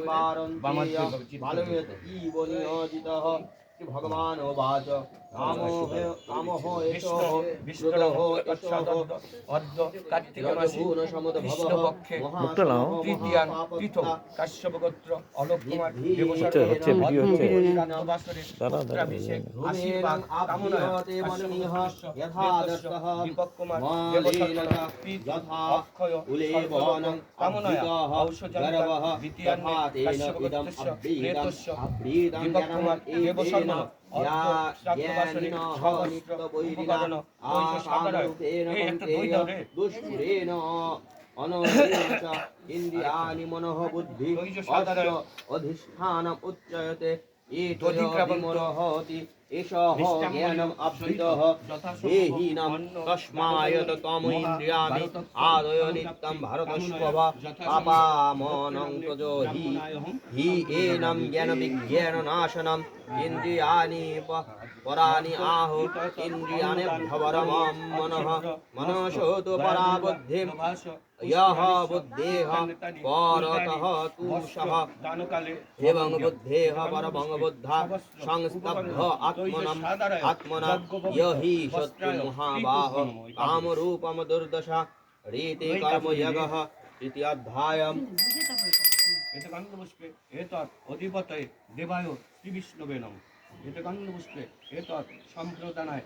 पारन्तेय बालयत इव नियोजितः भगवान् उवाच कामोह एषः विष्णोः एषः অদ্য কার্তিক মাসে কৃষ্ণ পক্ষে তৃতীয়ান পৃথক কাশ্যপ গোত্র অলোক কুমার দেবসানের আশীর্বাদ কামনায় দীপক কুমার অক্ষয় কামনায় ঔষধান দ্বিতীয়ান্নে কাশ্যপ গোত্রস্য প্রেতস্য দীপক কুমার দেবসন্ন इंद्रियाणि मनः बुद्धि अधिष्ठानम् उच्यते एतद्विमोहति एषः ज्ञानम् अभ्युतः देहिनां तस्मात् त्वम् इन्द्रियाणि आदय नित्यं भरतस्वभ पापामनं तजो हि एनं ज्ञानविज्ञाननाशनम् इन्द्रियाणि पराणि आहु इन्द्रियाणेभ्यः परमं मनः मनसो तु परा बुद्धिं यः बुद्धेः परतः तु सः एवं बुद्धेः परमं बुद्धा संस्तब्ध आत्मना यहि शत्रुमहाबाहो कामरूपं दुर्दशा रीति कर्मयोगः तृतीयाध्यायम् एतकान्नपुष्पे एतत् अधिपतये देवाय श्रीविष्णवे नमः एतकान्नपुष्पे एतत् सम्प्रदानाय